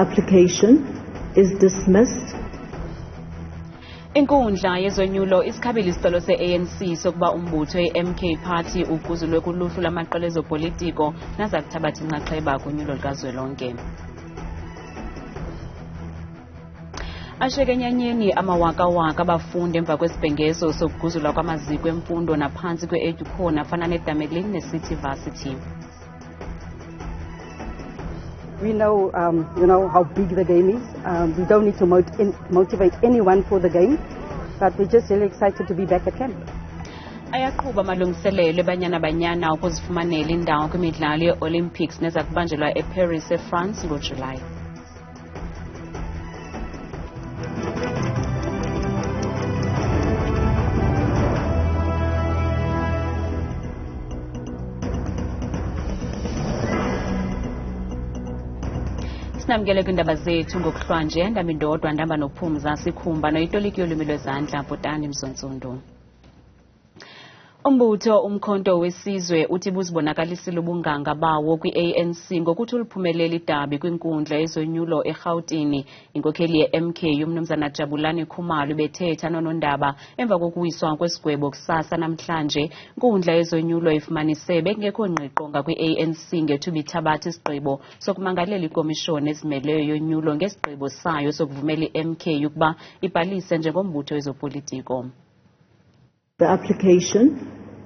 application is dismissed. Inkundla yezonyulo isikhabile isicelo se-ANC sokuba umbutho i-MK Party uguzulwe kuluhlu lwamaqela ezopolitiko naza kuthabatha inxaxheba kunyulo likazwelonke. Ashiyeke enyanyeni amawakawaka abafundi emva kwesibhengezo sokuguzulwa kwamaziko emfundo naphansi kwe-edukhona afana neDamelin neCity Varsity. We know, how big the game is. We don't need to motivate anyone for the game, but we're just really excited to be back at camp. Ayaqhuba amalungiselelo eBanyana ukuzifumanela indawo kwimidlalo ye-Olympics neza kubanjelwa eParis eFrance ngoJulayi. Sinamkele kwiindaba zethu ngokuhlwanje ndami ndodwa ndihamba nophumza sikhumba noyitoliki yolwimi lwezandla Bhotani Mzontsundu. Umbutho umkhonto wesizwe uthi buzibonakalisile ubunganga bawo kwi-ANC ngokuthi uliphumelele idabi kwinkundla yezonyulo eGauteng. Inkokheli ye-MK umnumzana Jabulani Khumalo bethetha nonondaba emva kokuwiswa kwesigwebo kusasa namhlanje. Inkundla yezonyulo ifumanise bekungekho ngqiqo kwi-ANC ngethuba ithabatha isigqibo sokumangalela ikomishoni ezimeleyo yonyulo ngesigqibo sayo sokuvumela i-MK ukuba ibhalise njengombutho wezopolitiko. The application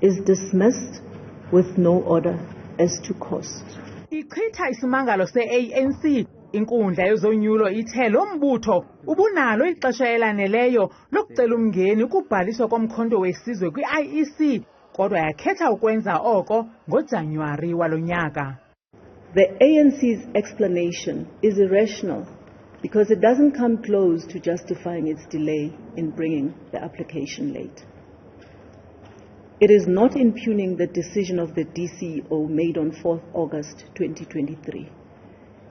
is dismissed with no order as to cost. Ichitha isimangalo se-ANC, inkundla yezonyulo ithe lo mbutho ubunalo ixesha elaneleyo lokucela umngeni ukubhaliswa komkhonto wesizwe kwi-IEC, kodwa yakhetha ukwenza oko ngoJanuwari walo nyaka. The ANC's explanation is irrational because it doesn't come close to justifying its delay in bringing the application late. It is not impugning the decision of the DCO made on 4th August 2023.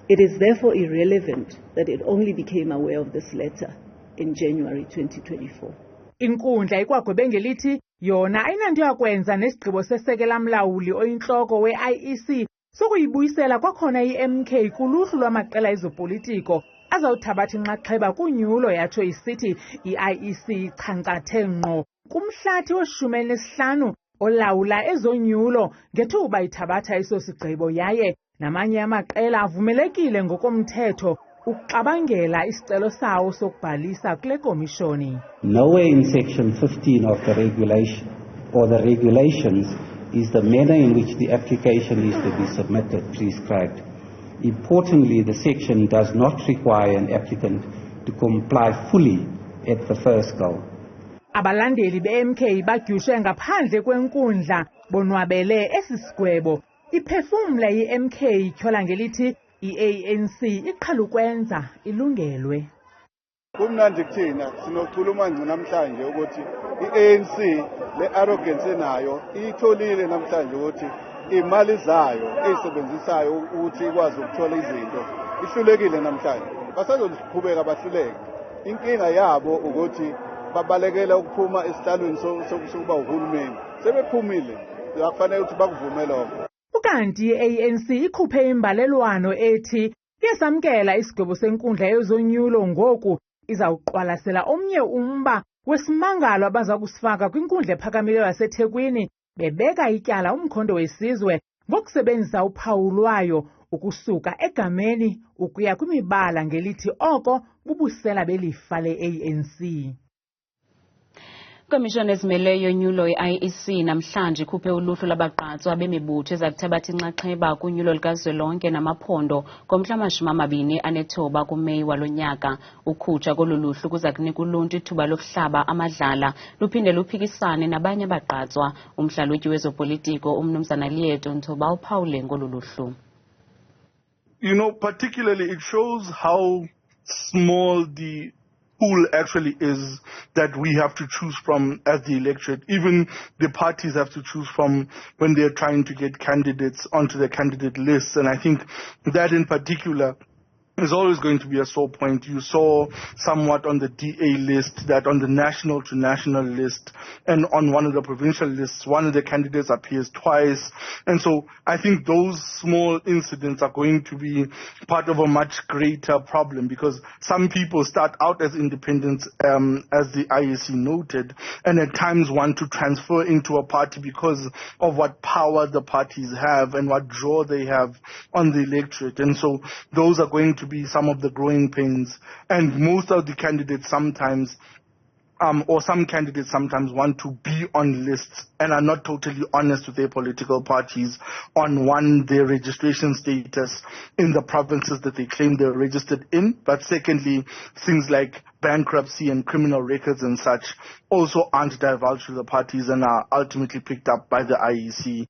It is therefore irrelevant that it only became aware of this letter in January 2024. Inkundla ikwagwebe ngelithi yona ayinanto yakwenza nesigqibo sesekela mlawuli oyintloko we-IEC sokuyibuyisela kwakhona i-MK kuluhlu lwamaqela ezopolitiko azawuthabatha inxaxheba kunyulo yatsho isithi i-IEC ichankcathe ngqo kumhlathi we-15 olawula ezonyulo ngethuba ithabatha eso sigqibo yaye namanye amaqela avumelekile ngokomthetho ukuxabangela isicelo sawo sokubhalisa kule komishoni. Nowhere in section 15 of the regulation or the regulations is the manner in which the application is to be submitted prescribed. Importantly, the section does not require an applicant to comply fully at the first go. Abalandeli be-MK badyushe ngaphandle kwenkundla bonwabele esi sigwebo. Iphefumla i-MK ityhola ngelithi i-ANC iqhala ukwenza ilungelwe. Kumnandi kuthina sinokhuluma nje namhlanje ukuthi i-ANC le arrogance enayo itholile namhlanje ukuthi imali zayo ezisebenzisayo ukuthi ikwazi ukuthola izinto ihlulekile namhlanje. Basazoqhubeka bahluleke. Inkinga yabo ukuthi babalekela ukuphuma esihlalweni sokuba uhulumeni. Sebephumile akufanele ukuthi bakuvumele lokho. Ukanti i-ANC ikhuphe imbalelwano ethi iyasamkela isigwebo senkundla yezonyulo ngoku izawuqwalasela omnye umba wesimangalo abaza kusifaka kwinkundla ephakamileyo yaseThekwini bebeka ityala umkhonto wesizwe ngokusebenzisa uphawu lwayo ukusuka egameni ukuya kwimibala ngelithi oko bubusela belifa le-ANC. Ikomishoni ezimeleyo yonyulo i-IEC namhlanje ikhuphe uluhlu lwabagqatswa bemibutho ezakuthabatha inxaxheba kunyulo likazwelonke namaphondo ngomhla wama-29 kuMeyi walo nyaka. Ukhutsha kolu luhlu kuza kunika uluntu ithuba lokuhlaba amadlala luphinde luphikisane nabanye abagqatswa. Umhlalutyi wezopolitiko umnumzana Lieto Nthoba uphawule ngolu luhlu. Particularly it shows how small the pool actually is that we have to choose from as the electorate. Even the parties have to choose from when they're trying to get candidates onto the candidate lists. And I think that in particular is always going to be a sore point. You saw somewhat on the DA list, that on the national to national list, and on one of the provincial lists, one of the candidates appears twice. And so I think those small incidents are going to be part of a much greater problem, because some people start out as independents, as the IEC noted, and at times want to transfer into a party because of what power the parties have and what draw they have on the electorate. And so those are going to be some of the growing pains. And most of the candidates sometimes some candidates sometimes want to be on lists and are not totally honest with their political parties on, one, their registration status in the provinces that they claim they're registered in, but secondly, things like bankruptcy and criminal records and such also aren't divulged to the parties and are ultimately picked up by the IEC.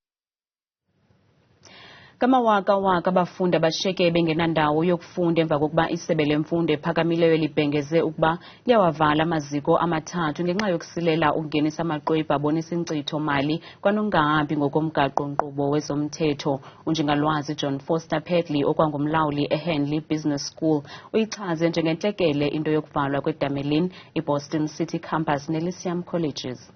Kamawaka abafundi abashiyeke bengenandawo yokufunda emva kokuba isebe lemfundo ephakamileyo libhengeze ukuba liyawavala amaziko amathathu ngenxa yokusilela ukungenisa amaqwebu abonisa inkcitho mali kwanongahambi ngokomgaqo-nkqubo wezomthetho. Unjingalwazi John Foster Pedley okwangumlawuli eHenley Business School uyichaze njengentlekele into yokuvalwa kweDamelin, iBoston City Campus neLyceum Colleges.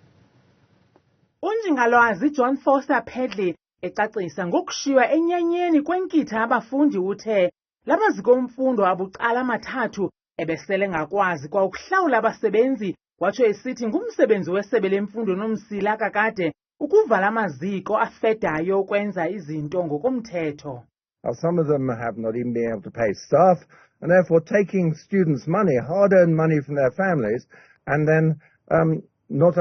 Unjingalwazi John Foster Pedley ecacisa ngokushiywa enyanyeni kwenkitha abafundi uthe lamaziko omfundo abucala amathathu ebesele ngakwazi kwa ukuhlawula abasebenzi, watsho esithi ngumsebenzi wesebe lemfundo nomsila kakade ukuvala amaziko afedayo ukwenza izinto ngokomthetho. Some of them have not even been able to pay staff, and therefore taking students' money, hard-earned money from their families, and then not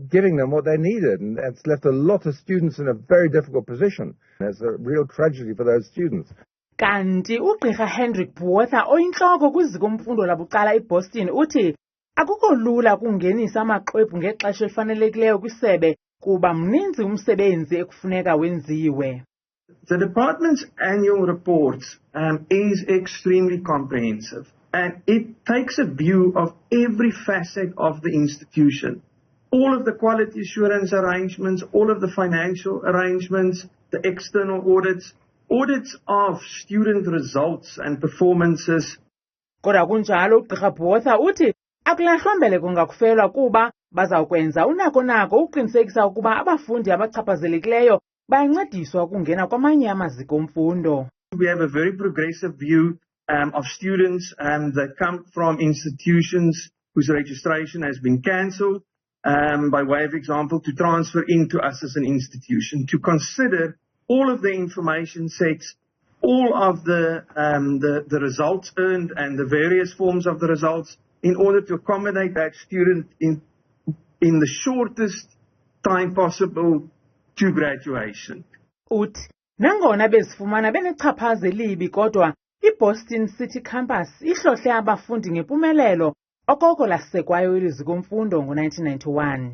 giving them what they needed, and it's left a lot of students in a very difficult position. It's a real tragedy for those students. Kanti ugqirha Hendrik Botha oyintloko kwiziko mfundo labucala eBoston uthi akukho lula kungenisa amaxwebhu ngexesha elifanelekileyo kwisebe kuba mninzi umsebenzi ekufuneka wenziwe. The department's annual report is extremely comprehensive, and it takes a view of every facet of the institution. All of the quality assurance arrangements, all of the financial arrangements, the external audits of student results and performances. Kodwa kunjalo ugqirha Botha uthi akulahlwa mbeleko ngakufelwa kuba bazawukwenza unako uqinisekisa ukuba abafundi abachaphazelekileyo bayancediswa ukungena kwamanye amaziko omfundo. We have a very progressive view of students that come from institutions whose registration has been cancelled, by way of example, to transfer into us as an institution, to consider all of the information sets, all of the results earned and the various forms of the results in order to accommodate that student in the shortest time possible to graduation. Uthi nangona bezifumana benechaphaze elibi kodwa iBoston City Campus ihlohle abafundi ngempumelelo okoko lasekwayo iliziko mfundo ngo-1991.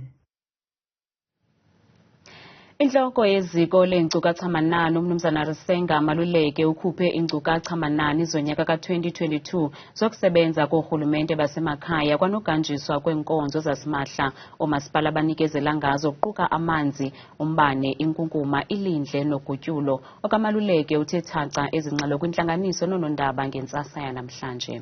Inhloko yeziko leenkcukacha-manani uMnumzana Risenga Maluleke ukhuphe iinkcukacha-manani zonyaka ka-2022 zokusebenza koorhulumente basemakhaya kwanoganjiswa kweenkonzo zasimahla oomasipala abanikezela ngazo kuquka amanzi, umbane, inkunkuma, ilindle nogutyulo. OkaMaluleke uthe thaca ezingxelo kwintlanganiso noonondaba ngentsasa yanamhlanje.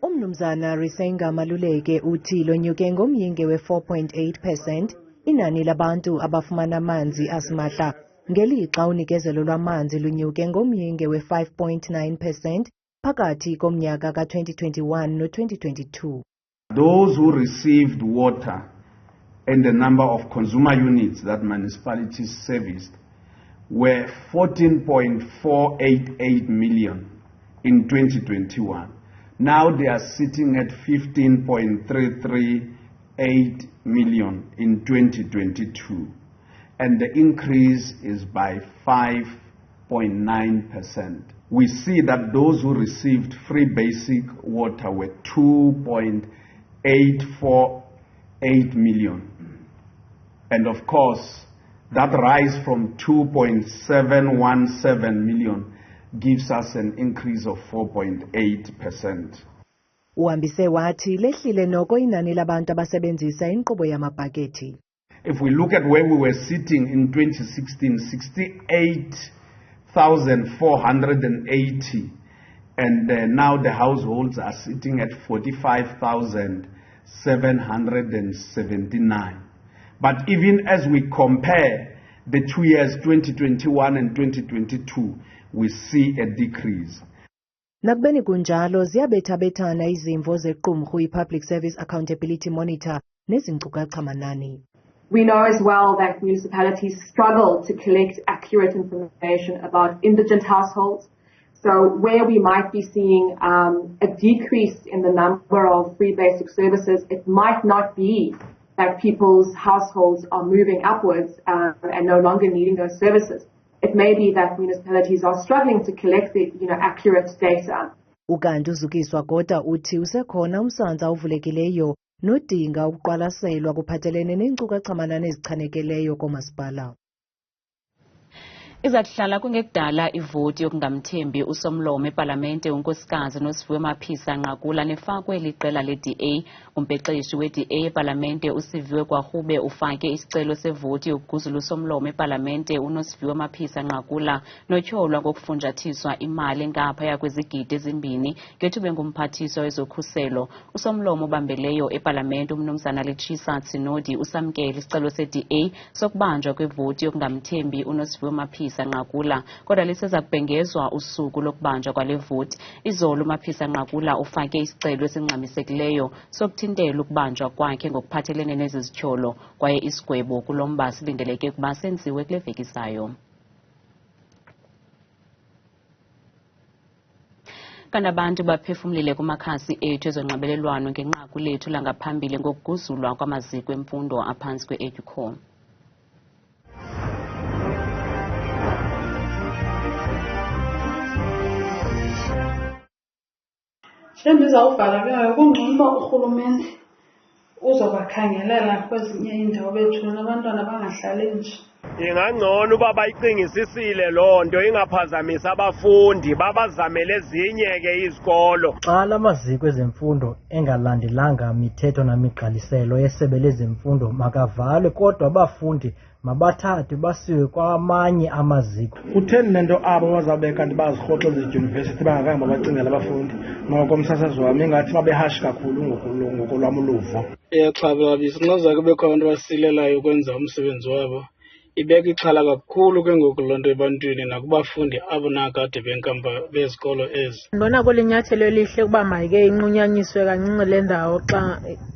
UMnumzana Risenga Maluleke uthi lonyuke ngomyinge we-4.8%. Inani labantu abafumana amanzi asimahla ngelixa unikezelo lwamanzi lunyuke ngomyinge we-5.9% phakathi komnyaka ka-2021 no-2022. Those who received water and the number of consumer units that municipalities serviced were 14.488 million in 2021. Now they are sitting at 15.338 million in 2022, and the increase is by 5.9%. We see that those who received free basic water were 2.848 million, and of course that rise from 2.717 million gives us an increase of 4.8%. Uhambise wathi lehlile noko inani labantu abasebenzisa inkqubo yamabhakethi. If we look at where we were sitting in 2016, 45,480, and now the households are sitting at 45,779. But even as we compare the 2 years, 2021 and 2022, we see a decrease. Nakubeni kunjalo ziyabethabethana izimvo zequmrhu i-Public Service Accountability Monitor nezinkcukacha manani. We know as well that municipalities struggle to collect accurate information about indigent households. So where we might be seeing a decrease in the number of free basic services, it might not be that people's households are moving upwards and no longer needing those services. It may be that municipalities are struggling to collect the accurate data. Ukanti uzukiswa kodwa uthi usekhona umsantsa ovulekileyo nodinga ukuqwalaselwa kuphathelene neenkcukacha manani ezichanekeleyo komasipala. Izakuhlala kungekudala ivoti yokungamthembi usomlomo eParlamente unkosikazi uMapisa Nqakula nefakwe liqela le-DA. Umpexeshi we-DA eParlamente usiviwe kwaRhube ufake isicelo sevoti yokuguzula usomlomo eParlamente uMapisa Nqakula notyholwa ngokufunjathiswa imali engaphaya kwezigidi ezimbini ngethuba engumphathiswa wezokhuselo. Usomlomo obambeleyo eParlamente umnumzana Litshisa Tsinodi usamkele isicelo se-DA sokubanjwa kwevoti yokungamthembi Mapisa Nqakula, kodwa liseza kubhengezwa usuku lokubanjwa kwale voti. Izolo uMapisa Nqakula ufake isicelo esingxamisekileyo sokuthintela ukubanjwa kwakhe ngokuphathelene nezizithyolo, kwaye isigwebo kulomba silindeleke ukuba senziwe kule veki zayo. Kanti abantu baphefumlile kumakhasi ethu ezonxibelelwano ngenqaku lethu langaphambili ngokuguzulwa kwamaziko emfundo aphantsi kwe-educom. Sendizawubhala ke kungcono uba urhulumente uzobakhangelela kwezinye iindawo bethu nabantwana bangahlali nje. Ingangcono uba bayicingisisile loo nto ingaphazamisa abafundi, babazamele ezinye ke izikolo. Xa lamaziko ezemfundo engalandelanga mithetho namigqaliselo yesebe lezemfundo makavalwe, kodwa abafundi mabathathwe basiwe kwamanye amaziko. Kutheni nento abo bazawubeka kanti bazirhoxo zedyunivesithi bangakhange babacingela abafundi? Noko umsasazo wami ingathi babehashi kakhulu ngokolwam uluvo. Iyaxhalabisa nxa zake bekho abantu basilelayo ukwenza umsebenzi wabo. Ibeka ixhala kakhulu ke ngoku loo nto ebantwini nakubafundi abo nakade benkampa bezikolo ezi. Ndibona kulinyathelo elihle ukuba mayike inqunyanyiswe kancinci le ndawo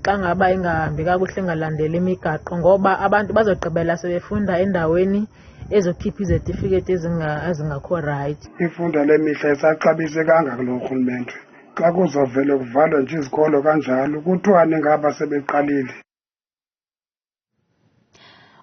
xa ngaba ingahambi kakuhle ingalandeli imigaqo, ngoba abantu bazogqibela sebefunda endaweni ezokhipha izetifiketi ezingakho right. Imfundo lemihla isaxabise kangaka lo rhulumente. Xa kuzovele kuvalwe nje izikolo kanjalo kuthiwane ngaba sebeqalile.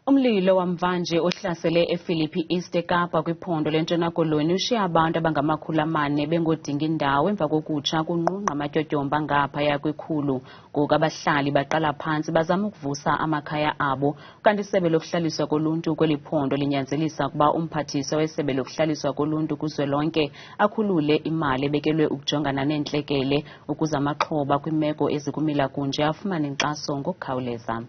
Umlilo wamvanje ohlasele ePhilippi East eKapa kwiphondo lentshona koloni ushiya abantu abangama400 bengodinga indawo emva kokutsha kunqunqa amatyotyombe angaphaya kwekhulu. Ngoku abahlali baqala phantsi bazama ukuvusa amakhaya abo, kanti isebe lokuhlaliswa koluntu kweli phondo linyanzelisa ukuba umphathiswa wesebe lokuhlaliswa koluntu kuzwelonke akhulule imali ebekelwe ukujongana neentlekele ukuze amaxhoba kwimeko ezikumila kunje afumane inkxaso ngokukhawuleza.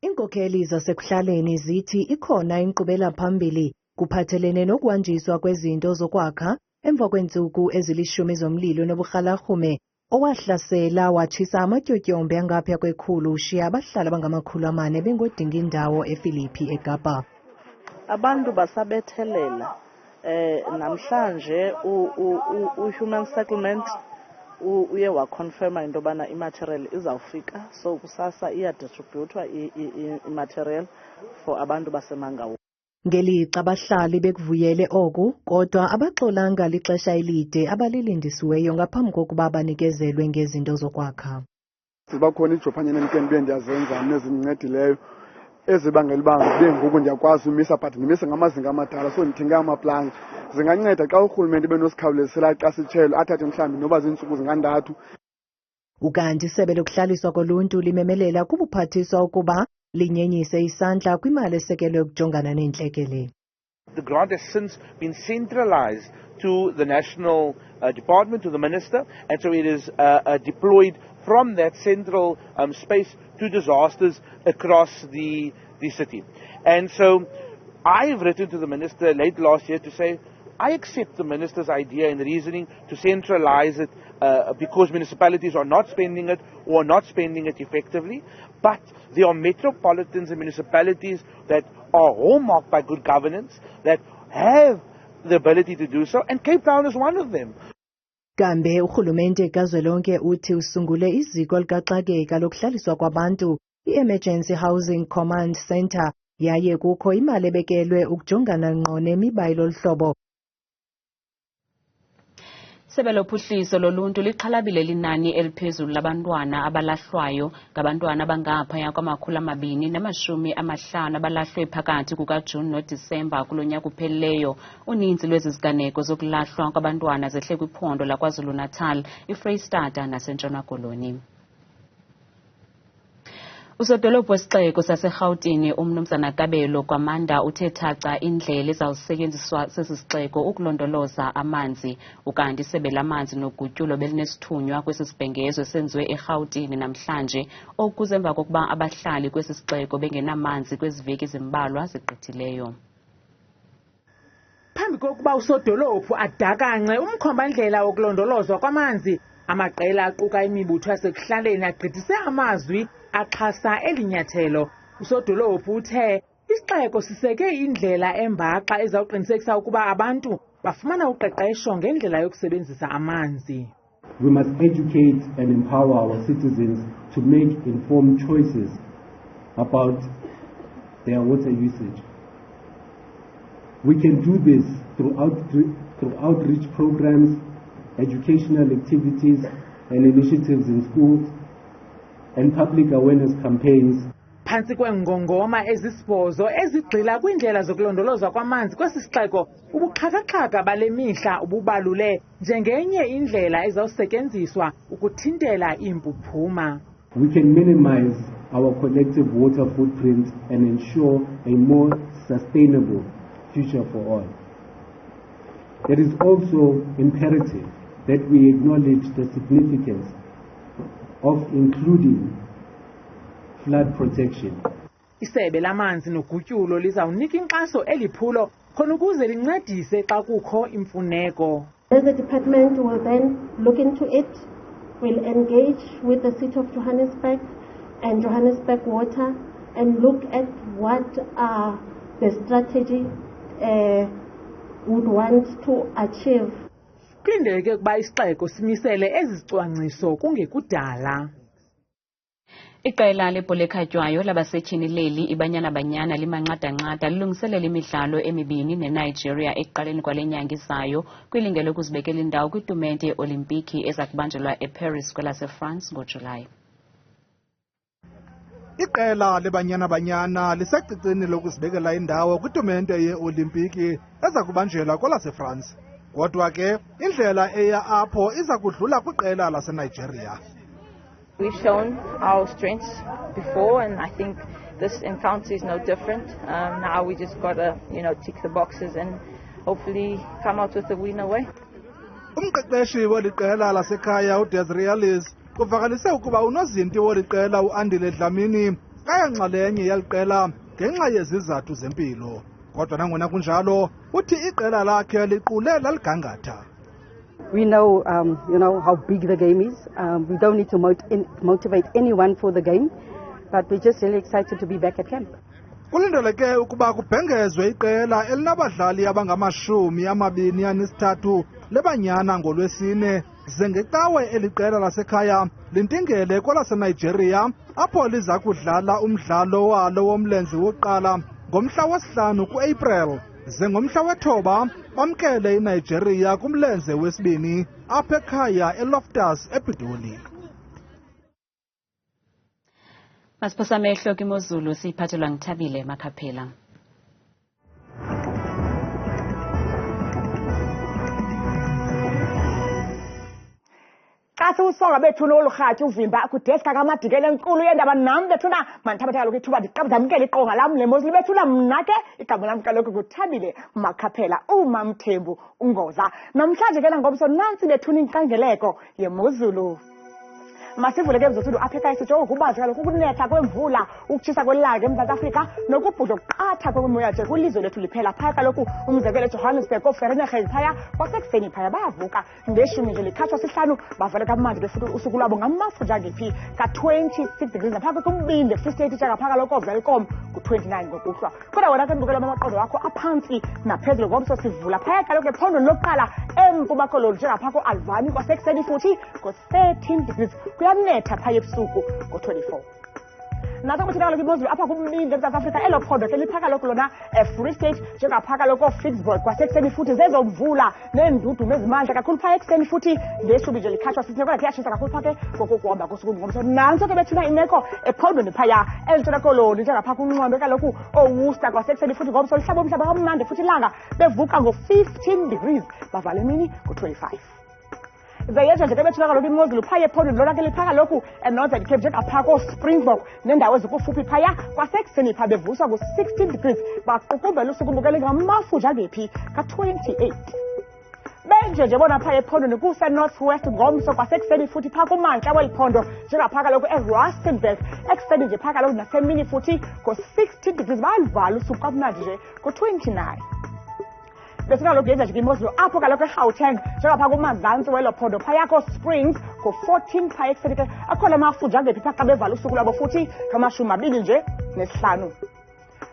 Iinkokheli zasekuhlaleni zithi ikhona inkqubela phambili kuphathelene nokuhanjiswa kwezinto zokwakha emva kweentsuku ezilishumi zomlilo noburhalarhume owahlasela watshisa amatyotyombe angaphaya kwekhulu ushiya abahlali abangama400 bengodinga indawo ePhilippi eKapa. Abantu basabethelela namhlanje uhuman settlement uye waconfirma into yobana imaterial izawufika, so kusasa iyadistributwa imaterial for abantu basemangawo. Ngelixa abahlali bekuvuyele oku, kodwa abaxolanga lixesha elide abalilindisiweyo ngaphambi kokuba banikezelwe ngezinto zokwakha. Zibakhona iJophanye nemkeni bendiyazenza nezindincedileyo ezibangela uba bengoku ndiyakwazi umisa, but ndimise ngamazinga amadala, so ndithenga amaplanga. Zinganceda xa urhulumente benosikhawulezisela xa sitshelo athathe mhlawumbi noba ziintsuku zingantathu. Ukanti isebe lokuhlaliswa koluntu limemelela kubuphathiswa ukuba linyenyise isandla kwimali esekelwe ukujongana neentlekele. The grant has since been centralized to the national department, to the minister, and so it is deployed from that central space to disasters across the city. And so I've written to the Minister late last year to say, I accept the Minister's idea and reasoning to centralize it because municipalities are not spending it or not spending it effectively. But there are metropolitans and municipalities that are hallmarked by good governance, that have the ability to do so, and Cape Town is one of them. Kambe urhulumente kazwelonke uthi usungule iziko likaxakeka lokuhlaliswa kwabantu, i-Emergency Housing Command Center, yaye kukho imali ebekelwe ukujongana ngqo nemiba yolhlobo. Isebe lophuhliso loluntu lixhalabile linani eliphezulu labantwana abalahlwayo ngabantwana abangaphaya kwama250 abalahlwe phakathi kukaJuni noDisemba kulo nyaka uphelileyo. Uninzi lwezi ziganeko zokulahlwa kwabantwana zehle kwiphondo laKwaZulu-Natal, iFreystata naseNtshona Koloni. Usodolophu wesixeko saseRhawutini uMnumzana Kabelo Kwamanda uthe thaca indlela ezawusetyenziswa sesi sixeko ukulondoloza amanzi, ukanti isebe lamanzi nogutyulo belinesithunywa kwesi sibhengezo esenziwe eRhawutini namhlanje okuze emva kokuba abahlali kwesi sixeko bengenamanzi kweziveki ezimbalwa zigqithileyo. Phambi kokuba usodolophu adakance umkhombandlela wokulondolozwa kwamanzi, amaqela aquka imibutho yasekuhlaleni agqithise amazwi axhasa elinyathelo. Usodolophu uthe isixeko siseke indlela embaxa ezawuqinisekisa ukuba abantu bafumana uqeqesho ngendlela yokusebenzisa amanzi. We must educate and empower our citizens to make informed choices about their water usage. We can do this through outreach programs, educational activities and initiatives in schools, and public awareness campaigns. Phantsi kweengongoma ezisibhozo ezigxila kwiindlela zokulondolozwa kwamanzi kwesi sixeko, ubuxhakaxhaka bale mihla ububalule njengenye indlela ezawusetyenziswa ukuthintela iimpuphuma. We can minimize our collective water footprint and ensure a more sustainable future for all. It is also imperative that we acknowledge the significance of including flood protection. Isebe lamanzi nogutyulo lizawunika inkxaso eliphulo khona ukuze lincedise xa kukho imfuneko. The department will then look into it, will engage with the City of Johannesburg and Johannesburg Water and look at what the strategy would want to achieve. Kulindeleke ukuba isixeko simisele ezizicwangciso kungekudala. Iqela lebhola ekhatywayo labasetyhini leli iBanyana limanqadanqada lilungiselela imidlalo emibini neNigeria ekuqaleni kwale nyanga izayo kwilinge lokuzibekela indawo kwitumente ye-olimpiki eza kubanjelwa eParis kwelaseFrance ngoJulayi. Iqela leBanyana lisecicini lokuzibekela indawo kwitumente ye-olimpiki eza kubanjelwa kwelaseFrance. Kodwa ke indlela eya apho iza kudlula kwiqela laseNigeria. We've shown our strengths before, and I think this encounter is no different. Now we just gotta, tick the boxes and hopefully come out with a win away. Umqeqeshi weliqela lasekhaya uDesrealis kuvakalise ukuba unozinti weliqela uAndile Dlamini kayangxalenye yeliqela ngenxa yezizathu zempilo. Kodwa nangona kunjalo uthi iqela lakhe liqule laligangatha. We know, how big the game is. We don't need to motivate anyone for the game, but we're just really excited to be back at camp. Kulindeleke ukuba kubhengezwe iqela elinabadlali abangama23 leBanyana ngoLwesine zengecawe eliqela lasekhaya lintingele kwelaseNigeria apho liza kudlala umdlalo walo womlenze wokuqala ngomhla wesihlanu kuApril. Zengomhla wethoba bamkele iNigeria kumlenze wesibini apha ekhaya eLoftus ePitoli. Masiphosa amehlo kwimozulu siyiphathelwa ngithabile Makhaphela. Xa siwusonga bethu nolurhatyi uvimba kudeska kamadikela enkulu yendaba nam bethuna mandithabatheka lokhu ithuba ndiqabudamkela iqonga lam lemozulu bethuna mna ke igama lam kaloku kuthabile Makhaphela uMamthembu ungoza. Namhlanje ke nangomso nantsi bethuna inkangeleko yemozulu. masivule ke mzothu apha ekhaya sijonge ukubanzi kaloku ukunetha kwemvula ukutshisa kwelanga eMzantsi Afrika nokubhudla okuqatha kwemoya nje kwilizwe lethu liphela phaya kaloku umzekelo eJohannesburg ooVereeniging phaya kwasekuseni phaya bayavuka ngeshumi nje likhatshwa sihlanu bavale kamandi befuthi usuku lwabo ngamafutha ngephi ka-26 degrees naphaka kumbindi Free State njengapha kaloku Welcome ku-29 ngokuhlwa kodwa wena ke ndibukela amaqondo wakho aphantsi naphezulu ngomso sivula phaya kaloku ephondweni lokuqala empuma koloni njengapha ko-Alvani kwasekuseni futhi ngo-13 degrees kuyanetha phaya ebusuku ngo-24 naxa kuthina kaloku imozulu apha kumbindi eMzantsi Afrika elo phondo ke liphaka kaloku lona Free State njengapha kaloku ooFicksburg kwasekuseni futhi zezomvula neendudumo ezimandla kakhulu phaya ekuseni futhi ngeshumi nje likhatshwa sisine kodwa ke yatshisa kakhulu phaa ke ngokukuhamba kosuku ngomso nantso ke bethuna imeko ephondweni phaya elintshona koloni njengapha kunqondo kaloku ooWorcester kwasekuseni futhi ngomso lihlaba umhlaba kamnandi futhi ilanga bevuka ngo-15 degrees bavala emini ngo-25 zeyenje nje ke bethuna kaloku imozulu phaya ephondweni lona ke liphaka kaloku eNorthern Cape njengapha kooSpringbok neendawo ezikufuphi phaya kwasekuseni phaa bevuswa ngo-16 degrees baqukumbela usuku bukele ngamafutha ngephi ka-28 benje nje bona phaya ephondweni kuse-northwest ngomso kwasekuseni futhi phaa kumantla weli phondo njengapha kaloku eRustenburg ekuseni nje phaa kaloku nasemini futhi ngo-16 degrees bayalivala usuku kamnandi nje ngo-29 besina kaloku yenza nje imozulu apho kaloku eGauteng njengapha kumazantsi welo phondo phaya kooSprings ngo-14 phaya ekuseni ke akhona amafutha ngephi phaa xa bevala usuku lwabo futhi ngamashumi nje nesihlanu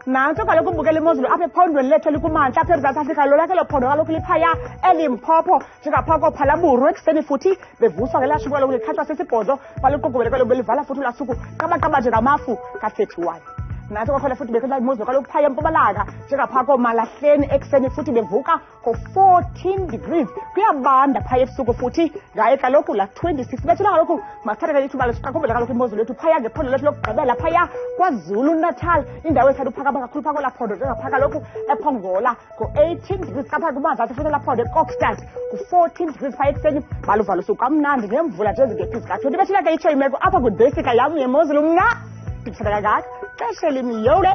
nantso kaloku ubukela imozulu apha ephondweni lethu elikumantla apha eMzantsi Afrika lona ke lo phondo kaloku liphaya eLimpopo njengapha koophalaburu ekuseni futhi bevuswa ngelaa shuku kaloku likhatshwa sisibhozo baliqugubele kaloku belivala futhi ulaa suku qabaqaba nje ngamafu ka-31 nathi kwakhona futhi bekhona imozulu kaloku phaya empumalanga njengapha koMalahleni ekuseni futhi bevuka ngo-14 degrees kuyabanda phaya ebusuku futhi ngaye kaloku la 26 bethuna kaloku masithathe ithuba siqakumbela kaloku imozulu lethu phaya ngephondo lethu lokugqibela phaya kwaZulu Natal indawo ethatha uphakama kakhulu phaa kwelaa phondo njengapha kaloku ePongola ngo-18 degrees kapha kumazantsi futhi elaa phondo eKokstad ku-14 degrees phaya ekuseni baluvala usuku kamnandi nemvula nje ezingephi zika-20 bethuna ke itsho imeko apha kwibhesika yam yemozulu mna ndithandeka kangaka xesha elimyole